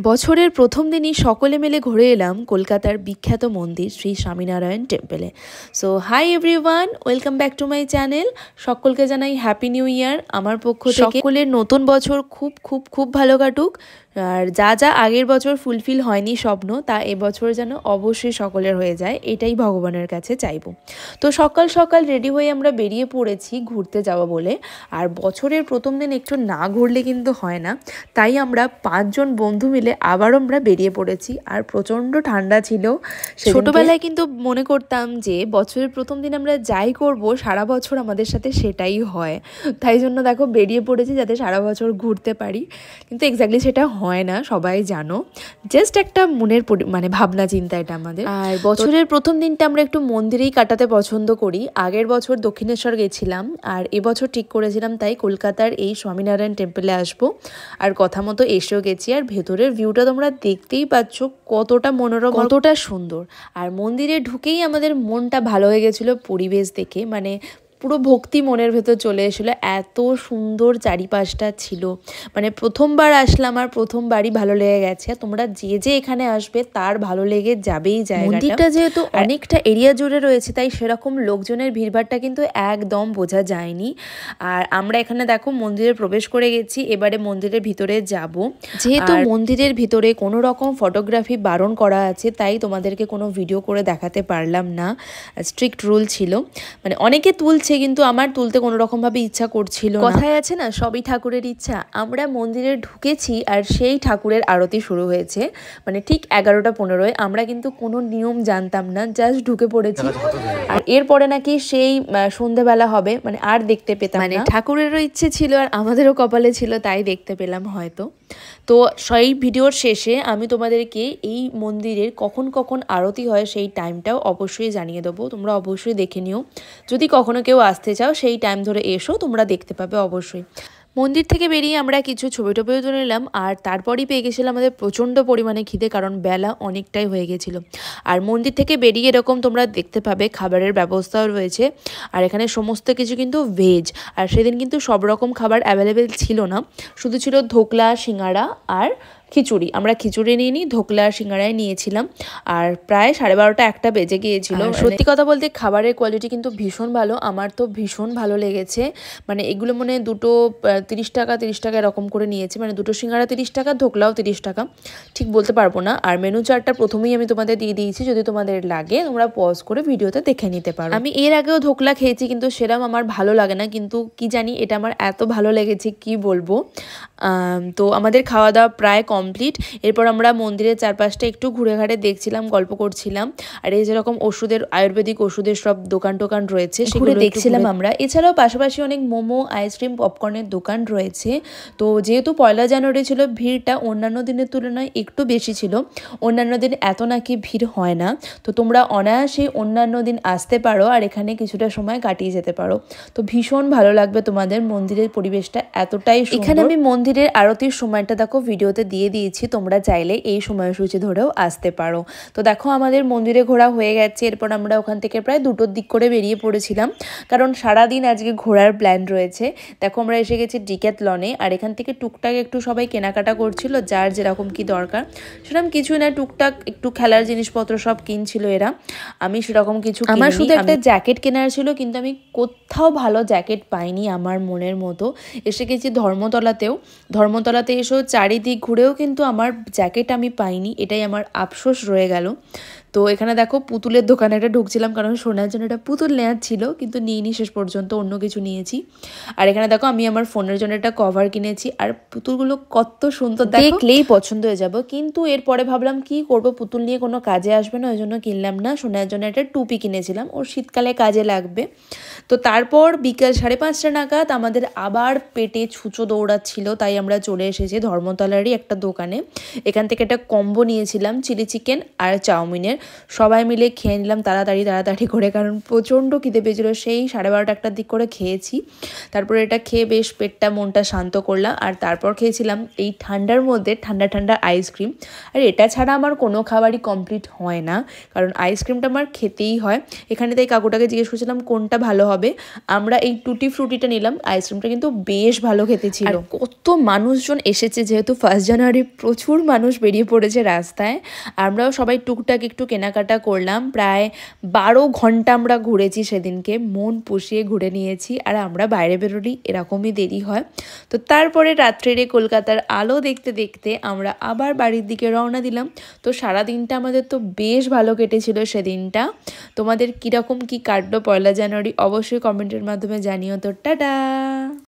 বছরের প্রথম দিনই সকলে মিলে ঘুরে এলাম কলকাতার বিখ্যাত মন্দির শ্রী স্বামীনারায়ণ টেম্পলে। So hi everyone, welcome back to my channel. সকলকে জানাই হ্যাপি নিউ ইয়ার আমার পক্ষ থেকে। সকলের নতুন বছর খুব খুব খুব ভালো কাটুক। আর যা যা আগের বছর ফুলফিল হয়নি স্বপ্ন, তা এবছর যেন অবশ্যই সকলের হয়ে যায়, এটাই ভগবানের কাছে চাইব। তো সকাল সকাল রেডি হয়ে আমরা বেরিয়ে পড়েছি ঘুরতে যাওয়া বলে। আর বছরের প্রথম দিন একটু না ঘুরলে কিন্তু হয় না, তাই আমরা 5 জন বন্ধু মিলে আবারও আমরা বেরিয়ে পড়েছি। আর প্রচণ্ড ঠান্ডা ছিল। ছোটোবেলায় কিন্তু মনে করতাম যে বছরের প্রথম দিন আমরা যাই করব সারা বছর আমাদের সাথে সেটাই হয়, তাই জন্য দেখো বেরিয়ে পড়েছি যাতে সারা বছর ঘুরতে পারি। কিন্তু এক্স্যাক্টলি সেটা হয় না, সবাই জানো, জাস্ট একটা মনের ভাবনা চিন্তা এটা আমাদের। আর বছরের প্রথম দিনটা আমরা একটু মন্দিরেই কাটাতে পছন্দ করি। আগের বছর দক্ষিণেশ্বর গেছিলাম, আর এবছর ঠিক করেছিলাম তাই কলকাতার এই স্বামীনারায়ণ টেম্পলে আসবো। আর কথা মতো এসেও গেছি। আর ভেতরের ভিউটা তোমরা দেখতেই পাচ্ছ কতটা মনোরম, কতটা সুন্দর। আর মন্দিরে ঢুকেই আমাদের মনটা ভালো হয়ে গেছিলো পরিবেশ দেখে, পুরো ভক্তি মনের ভেতর চলে এসেছিলো। এত সুন্দর চারিপাশটা ছিল, প্রথমবার আসলাম আর প্রথমবারই ভালো লেগে গেছে। তোমরা যে যে এখানে আসবে তার ভালো লেগে যাবেই। মন্দিরটা যেহেতু অনেকটা এরিয়া জুড়ে রয়েছে, তাই সেরকম লোকজনের ভিড়ভাড়টা কিন্তু একদম বোঝা যায়নি। আর আমরা এখানে দেখো মন্দিরে প্রবেশ করে গেছি, এবারে মন্দিরের ভিতরে যাব। যেহেতু মন্দিরের ভিতরে কোনো রকম ফটোগ্রাফি বারণ করা আছে, তাই তোমাদেরকে কোনো ভিডিও করে দেখাতে পারলাম না, স্ট্রিক্ট রুল ছিল। অনেকে তুলছে, কিন্তু আমার তুলতে কোনো রকম ভাবে ইচ্ছা করছিল না। কথায় আছে না, সবই ঠাকুরের ইচ্ছা। আমরা মন্দিরে ঢুকেছি আর সেই ঠাকুরের আরতি শুরু হয়েছে, ঠিক 11টা 15-এ। আমরা কিন্তু কোনো নিয়ম জানতাম না, জাস্ট ঢুকে পড়েছি। আর এরপরে নাকি সেই সন্ধ্যেবেলা হবে, আর দেখতে পেতাম না। ঠাকুরেরও ইচ্ছে ছিল আর আমাদেরও কপালে ছিল, তাই দেখতে পেলাম হয়তো। তো সেই ভিডিওর শেষে আমি তোমাদেরকে এই মন্দিরের কখন কখন আরতি হয় সেই টাইমটাও অবশ্যই জানিয়ে দেবো, তোমরা অবশ্যই দেখে নিও। যদি কখনো কেউ আসতে চাও সেই টাইম ধরে এসো, তোমরা দেখতে পাবে অবশ্যই। মন্দির থেকে বেরিয়ে আমরা কিছু ছবি টবিও তুলে নিলাম। আর তারপরই পেয়ে গেছিলাম আমাদের প্রচণ্ড পরিমাণে খিদে, কারণ বেলা অনেকটাই হয়ে গেছিলো। আর মন্দির থেকে বেরিয়ে এরকম তোমরা দেখতে পাবে খাবারের ব্যবস্থাও রয়েছে। আর এখানে সমস্ত কিছু কিন্তু ভেজ। আর সেদিন কিন্তু সব রকম খাবার অ্যাভেলেবেল ছিল না, শুধু ছিল ধোকলা, সিঙ্গাড়া আর খিচুড়ি। আমরা খিচুড়ি নিয়ে নিই, ধোকলা আর সিঙ্গাড়ায় নিয়েছিলাম। আর প্রায় 12:30 1টা বেজে গিয়েছিল। সত্যি কথা বলতে খাবারের কোয়ালিটি কিন্তু ভীষণ ভালো, আমার তো ভীষণ ভালো লেগেছে। এগুলো দুটো 30 টাকা 30 টাকা এরকম করে নিয়েছে, দুটো সিঙ্গাড়া 30 টাকা, ধোকলাও 30 টাকা, ঠিক বলতে পারবো না। আর মেনু চার্টটা প্রথমেই আমি তোমাদের দিয়ে দিয়েছি, যদি তোমাদের লাগে তোমরা পজ করে ভিডিওতে দেখে নিতে পারো। আমি এর আগেও ধোকলা খেয়েছি, কিন্তু সেরকম আমার ভালো লাগে না, কিন্তু কি জানি এটা আমার এত ভালো লেগেছে কি বলবো। তো আমাদের খাওয়া দাওয়া প্রায় কমপ্লিট। এরপর আমরা মন্দিরের চারপাশটা একটু ঘুরে ঘাড়ে দেখছিলাম, গল্প করছিলাম। আর এই যেরকম ওষুধের, আয়ুর্বেদিক ওষুধের সব দোকান টোকান রয়েছে সেগুলো দেখছিলাম আমরা। এছাড়াও পাশাপাশি অনেক মোমো, আইসক্রিম, পপকর্নের দোকান রয়েছে। তো যেহেতু 1 জানুয়ারি ছিল, ভিড়টা অন্যান্য দিনের তুলনায় একটু বেশি ছিল। অন্যান্য দিন এত নাকি ভিড় হয় না। তো তোমরা অনায়াসে অন্যান্য দিন আসতে পারো আর এখানে কিছুটা সময় কাটিয়ে যেতে পারো। তো ভীষণ ভালো লাগবে তোমাদের। মন্দিরের পরিবেশটা এতটাই সুন্দর। এখানে আমি মন্দিরের আরতির সময়টা দেখো ভিডিওতে দিয়ে দিয়েছি, তোমরা চাইলে এই সময়সূচি ধরেও আসতে পারো। তো দেখো আমাদের মন্দিরে ঘোরা হয়ে গেছে। এরপর আমরা ওখান থেকে প্রায় 2টোর দিক করে বেরিয়ে পড়েছিলাম, কারণ সারাদিন আজকে ঘোরার প্ল্যান রয়েছে। দেখো আমরা এসে গেছি ডিক্যাথলনে। আর এখান থেকে টুকটাক একটু সবাই কেনাকাটা করছিল, যার যেরকম কি দরকার। সেরকম কিছুই না, টুকটাক একটু খেলার জিনিসপত্র সব কিনছিল এরা। আমি সেরকম কিছু, আমার শুধু একটা জ্যাকেট কেনার ছিল, কিন্তু আমি কোথাও ভালো জ্যাকেট পাইনি আমার মনের মতো। এসে গেছি ধর্মতলাতে এসেও চারিদিক ঘুরেও কিন্তু আমার জ্যাকেট আমি পাইনি, এটাই আমার আফসোস রয়ে গেল। তো এখানে দেখো পুতুলের দোকানে একটা ঢুকছিলাম, কারণ সোনার জন্য একটা পুতুল নেওয়ার ছিল, কিন্তু নিইনি শেষ পর্যন্ত, অন্য কিছু নিয়েছি। আর এখানে দেখো আমি আমার ফোনের জন্য একটা কভার কিনেছি। আর পুতুলগুলো কত সুন্দর, দেখলেই পছন্দ হয়ে যাবো। কিন্তু এরপরে ভাবলাম কি করব, পুতুল নিয়ে কোনো কাজে আসবে না, ওই জন্য কিনলাম না। সোনার জন্য একটা টুপি কিনেছিলাম, ওর শীতকালে কাজে লাগবে। তো তারপর বিকেল 5:30 নাগাদ আমাদের আবার পেটে ছুঁচো দৌড়াচ্ছিল, তাই আমরা চলে এসেছি ধর্মতলারই একটা দোকানে। এখান থেকে একটা কম্বো নিয়েছিলাম, চিলি চিকেন আর চাউমিনের। সবাই মিলে খেয়ে নিলাম তাড়াতাড়ি করে, কারণ প্রচণ্ড খিদে পেয়েছিল। সেই 12:30-1টার দিক করে খেয়েছি। তারপরে এটা খেয়ে বেশ পেটটা মনটা শান্ত করলাম। আর তারপর খেয়েছিলাম এই ঠান্ডার মধ্যে ঠান্ডা আইসক্রিম। আর এটা ছাড়া আমার কোনো খাবারই কমপ্লিট হয় না, কারণ আইসক্রিমটা আমার খেতেই হয়। এখানে তাই কাকুটাকে জিজ্ঞেস করছিলাম কোনটা ভালো হবে। আমরা এই টুটি ফ্রুটিটা নিলাম। আইসক্রিমটা কিন্তু বেশ ভালো খেতে ছিল। আর কত মানুষজন এসেছে, যেহেতু 1 জানুয়ারি প্রচুর মানুষ বেরিয়ে পড়েছে রাস্তায়। আমরাও সবাই টুকটাক একটু কেনাকাটা করলাম। প্রায় 12 ঘন্টা আমরা ঘুরেছি সেদিনকে, মন পুষিয়ে ঘুরে নিয়েছি। আর আমরা বাইরে বেরোলেই এরকমই দেরি হয়। তো তারপরে রাত্রে কলকাতার আলো দেখতে দেখতে আমরা আবার বাড়ির দিকে রওনা দিলাম। তো সারাদিনটা আমাদের তো বেশ ভালো কেটেছিল সেদিনটা। তোমাদের কীরকম কী কাটলো 1 জানুয়ারি অবশ্যই কমেন্টের মাধ্যমে জানিও। তো টাটা।